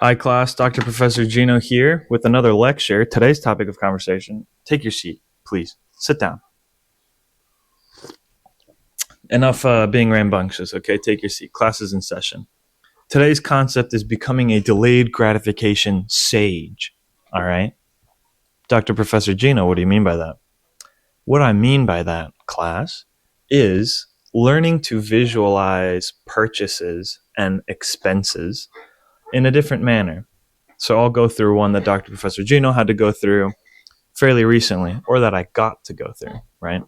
Hi class, Dr. Professor Geno here with another lecture. Today's topic of conversation. Take your seat, please. Sit down. Enough being rambunctious, okay? Take your seat. Class is in session. Today's concept is becoming a delayed gratification sage, all right? Dr. Professor Geno, what do you mean by that? What I mean by that, class, is learning to visualize purchases and expenses in a different manner. So I'll go through one that Dr. Professor Geno had to go through fairly recently, or that I got to go through, right?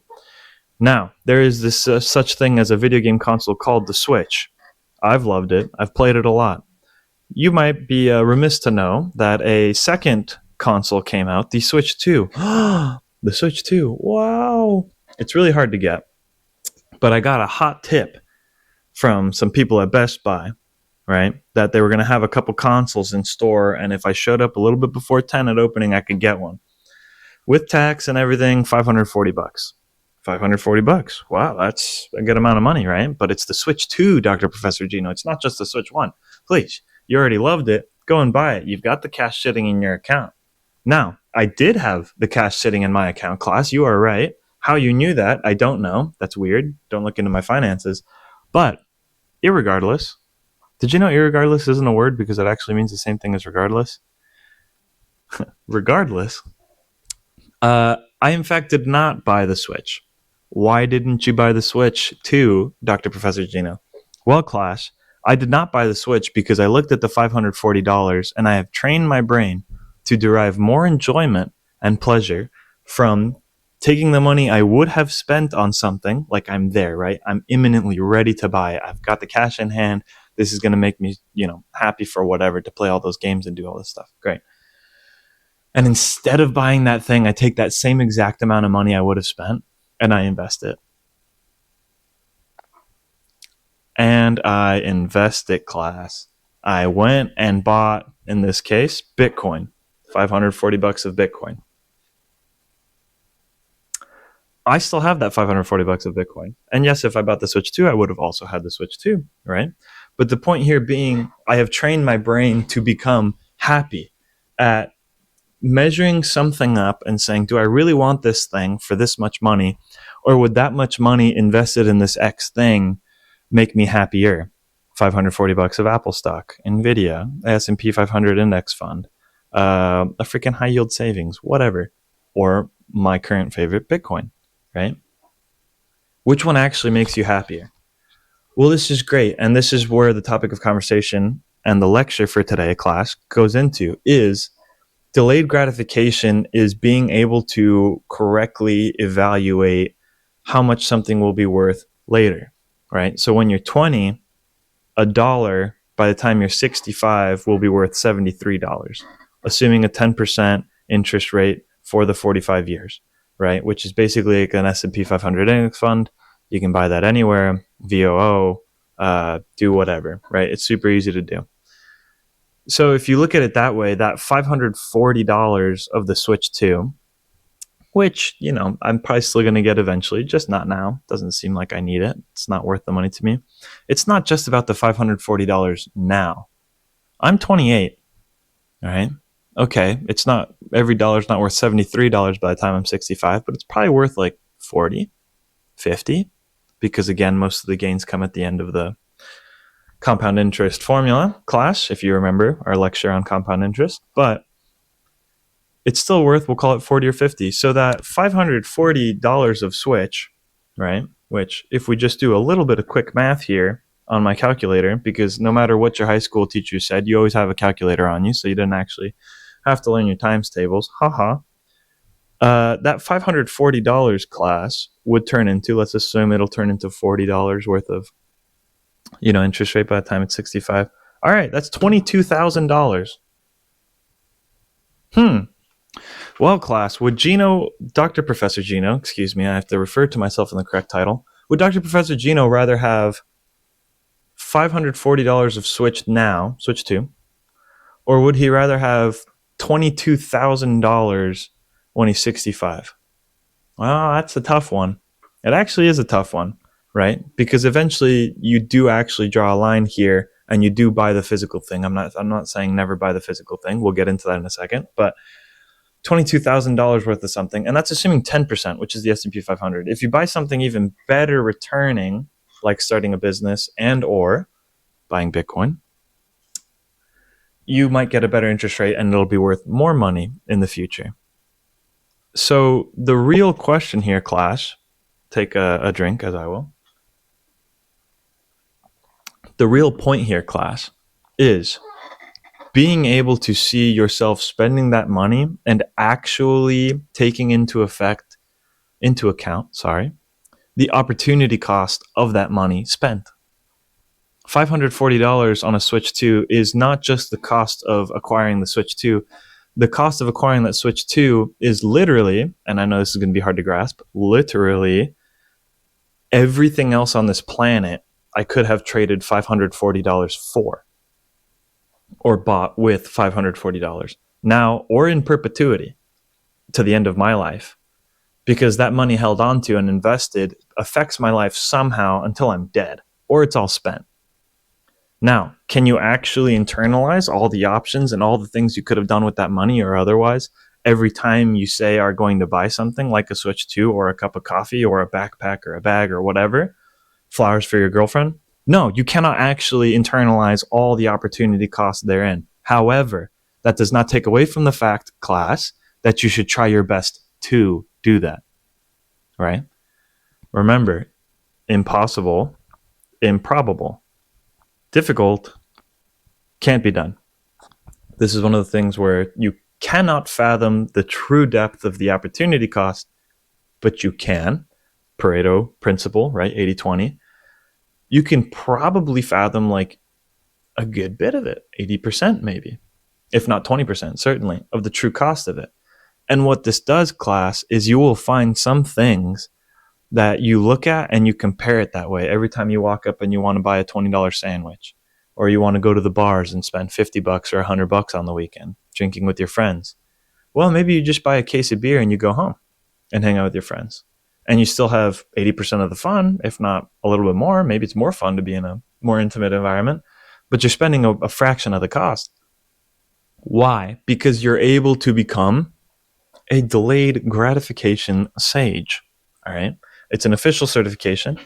Now, there is this such thing as a video game console called the Switch. I've loved it. I've played it a lot. You might be remiss to know that a second console came out, the Switch 2. The Switch 2. Wow. It's really hard to get. But I got a hot tip from some people at Best Buy, right? That they were going to have a couple consoles in store, and if I showed up a little bit before 10 at opening, I could get one. With tax and everything, $540. $540. Wow, that's a good amount of money, right? But it's the Switch 2, Dr. Professor Geno. It's not just the Switch 1. Please, you already loved it. Go and buy it. You've got the cash sitting in your account. Now, I did have the cash sitting in my account, class. You are right. How you knew that, I don't know. That's weird. Don't look into my finances. But irregardless, did you know irregardless isn't a word because it actually means the same thing as regardless? Regardless, I in fact did not buy the Switch. Why didn't you buy the Switch 2, Dr. Professor Geno? Well, class, I did not buy the Switch because I looked at the $540 and I have trained my brain to derive more enjoyment and pleasure from taking the money I would have spent on something, like I'm there, right? I'm imminently ready to buy it. I've got the cash in hand. This is going to make me, happy for whatever, to play all those games and do all this stuff. Great. And instead of buying that thing, I take that same exact amount of money I would have spent and I invest it. And I invest it, class. I went and bought, in this case, Bitcoin. $540 of Bitcoin. I still have that $540 of Bitcoin. And yes, if I bought the Switch 2, I would have also had the Switch 2, right? But the point here being, I have trained my brain to become happy at measuring something up and saying, do I really want this thing for this much money? Or would that much money invested in this X thing make me happier? $540 of Apple stock, Nvidia, S&P 500 index fund, a freaking high yield savings, whatever. Or my current favorite, Bitcoin, right? Which one actually makes you happier? Well, this is great. And this is where the topic of conversation and the lecture for today, class, goes into, is delayed gratification is being able to correctly evaluate how much something will be worth later, right? So when you're 20, $1 by the time you're 65 will be worth $73, assuming a 10% interest rate for the 45 years, right? Which is basically like an S&P 500 index fund. You can buy that anywhere, VOO, do whatever, right? It's super easy to do. So if you look at it that way, that $540 of the Switch 2, which, I'm probably still going to get eventually, just not now. Doesn't seem like I need it. It's not worth the money to me. It's not just about the $540 now. I'm 28, all right? Okay, it's not, every dollar's not worth $73 by the time I'm 65, but it's probably worth like 40, 50, because again, most of the gains come at the end of the compound interest formula class, if you remember our lecture on compound interest, but it's still worth, we'll call it 40 or 50. So that $540 of Switch, right? Which if we just do a little bit of quick math here on my calculator, because no matter what your high school teacher said, you always have a calculator on you, so you didn't actually have to learn your times tables. Haha. That $540 class would turn into, let's assume it'll turn into $40 worth of interest rate by the time it's 65. All right, that's $22,000. Well, class, would Dr. Professor Geno, excuse me, I have to refer to myself in the correct title. Would Dr. Professor Geno rather have $540 of Switch 2, or would he rather have $22,000 when he's 65? Well, that's a tough one. It actually is a tough one, right? Because eventually you do actually draw a line here and you do buy the physical thing. I'm not saying never buy the physical thing. We'll get into that in a second, but $22,000 worth of something, and that's assuming 10%, which is the S&P 500. If you buy something even better returning, like starting a business and or buying Bitcoin, you might get a better interest rate and it'll be worth more money in the future. So the real question here, class, take a drink as I will. The real point here, class, is being able to see yourself spending that money and actually taking into account, the opportunity cost of that money spent. $540 on a Switch 2 is not just the cost of acquiring the Switch 2. The cost of acquiring that Switch 2 is literally, and I know this is going to be hard to grasp, literally everything else on this planet I could have traded $540 for or bought with $540 now or in perpetuity to the end of my life, because that money held onto and invested affects my life somehow until I'm dead or it's all spent. Now, can you actually internalize all the options and all the things you could have done with that money or otherwise every time you say are going to buy something like a Switch 2 or a cup of coffee or a backpack or a bag or whatever, flowers for your girlfriend? No, you cannot actually internalize all the opportunity costs therein. However, that does not take away from the fact, class, that you should try your best to do that, right? Remember, impossible, improbable, difficult, can't be done. This is one of the things where you cannot fathom the true depth of the opportunity cost, but you can. Pareto principle, right? 80-20. You can probably fathom like a good bit of it, 80% maybe, if not 20%, certainly, of the true cost of it. And what this does, class, is you will find some things that you look at and you compare it that way. Every time you walk up and you want to buy a $20 sandwich, or you want to go to the bars and spend $50 or $100 on the weekend drinking with your friends. Well, maybe you just buy a case of beer and you go home and hang out with your friends. And you still have 80% of the fun, if not a little bit more. Maybe it's more fun to be in a more intimate environment, but you're spending a fraction of the cost. Why? Because you're able to become a delayed gratification sage. All right. It's an official certification.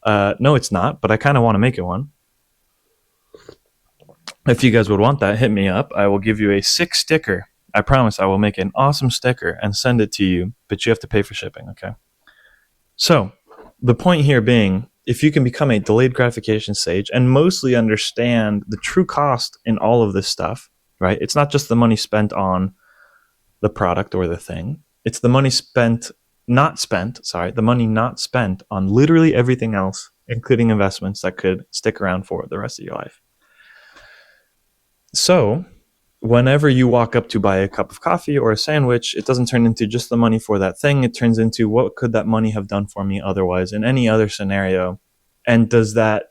No, it's not, but I kind of want to make it one. If you guys would want that, hit me up. I will give you a sick sticker. I promise I will make an awesome sticker and send it to you, but you have to pay for shipping, okay? So the point here being, if you can become a delayed gratification sage and mostly understand the true cost in all of this stuff, right? It's not just the money spent on the product or the thing. It's the money the money not spent on literally everything else, including investments that could stick around for the rest of your life. So whenever you walk up to buy a cup of coffee or a sandwich, it doesn't turn into just the money for that thing. It turns into what could that money have done for me otherwise in any other scenario? And does that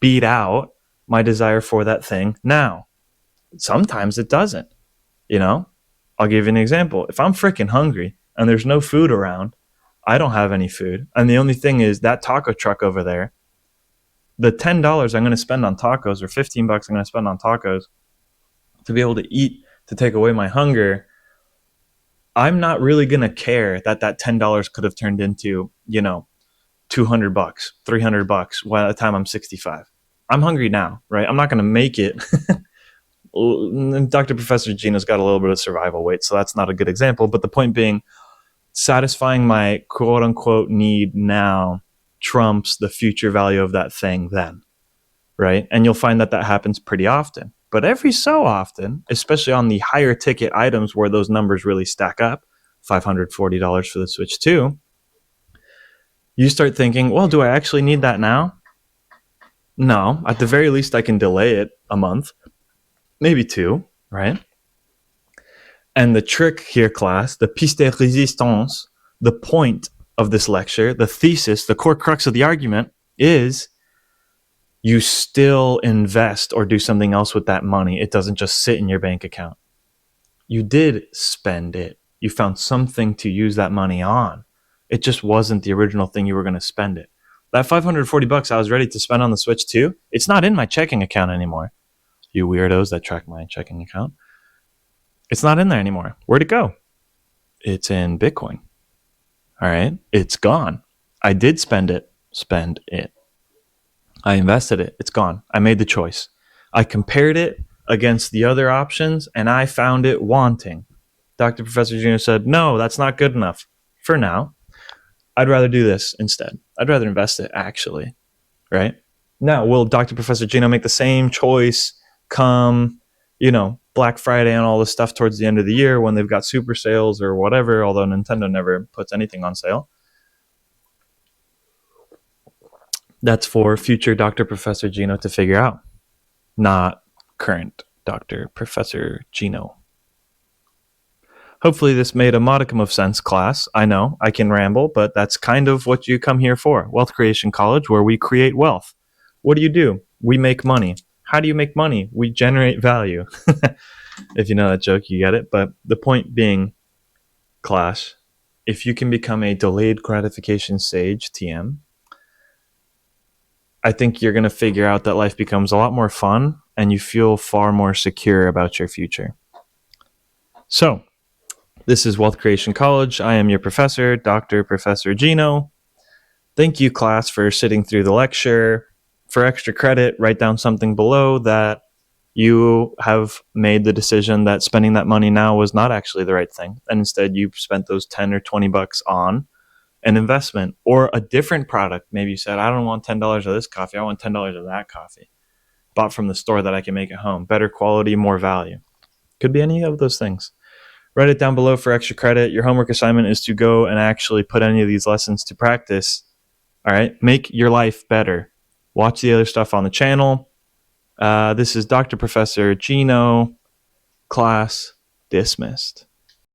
beat out my desire for that thing now? Sometimes it doesn't, I'll give you an example. If I'm freaking hungry and there's no food around, I don't have any food, and the only thing is that taco truck over there, the $10 I'm going to spend on tacos or $15 I'm going to spend on tacos to be able to eat, to take away my hunger, I'm not really going to care that $10 could have turned into, $200, $300 by the time I'm 65. I'm hungry now, right? I'm not going to make it. Dr. Professor Geno's got a little bit of survival weight, so that's not a good example. But the point being, satisfying my quote unquote need now trumps the future value of that thing then, right? And you'll find that happens pretty often. But every so often, especially on the higher ticket items where those numbers really stack up, $540 for the Switch 2, you start thinking, well, do I actually need that now? No, at the very least, I can delay it a month, maybe 2, right? And the trick here, class, the pièce de résistance, the point of this lecture, the thesis, the core crux of the argument is you still invest or do something else with that money. It doesn't just sit in your bank account. You did spend it. You found something to use that money on. It just wasn't the original thing you were going to spend it. That $540 I was ready to spend on the Switch 2, it's not in my checking account anymore. You weirdos that track my checking account. It's not in there anymore. Where'd it go? It's in Bitcoin. All right. It's gone. I did spend it. I invested it. It's gone. I made the choice. I compared it against the other options and I found it wanting. Dr. Professor Geno said, no, that's not good enough for now. I'd rather do this instead. I'd rather invest it actually, right? Now, will Dr. Professor Geno make the same choice come, Black Friday and all this stuff towards the end of the year when they've got super sales or whatever, although Nintendo never puts anything on sale? That's for future Dr. Professor Geno to figure out, not current Dr. Professor Geno. Hopefully this made a modicum of sense, class. I know I can ramble, but that's kind of what you come here for. Wealth Creation College, where we create wealth. What do? We make money. How do you make money? We generate value. If you know that joke, you get it. But the point being, class, if you can become a delayed gratification sage, TM, I think you're going to figure out that life becomes a lot more fun and you feel far more secure about your future. So, this is Wealth Creation College. I am your professor, Dr. Professor Geno. Thank you, class, for sitting through the lecture. For extra credit, write down something below that you have made the decision that spending that money now was not actually the right thing. And instead, you spent those 10 or 20 bucks on an investment or a different product. Maybe you said, I don't want $10 of this coffee. I want $10 of that coffee. Bought from the store that I can make at home. Better quality, more value. Could be any of those things. Write it down below for extra credit. Your homework assignment is to go and actually put any of these lessons to practice. All right. Make your life better. Watch the other stuff on the channel. This is Dr. Professor Geno. Class dismissed.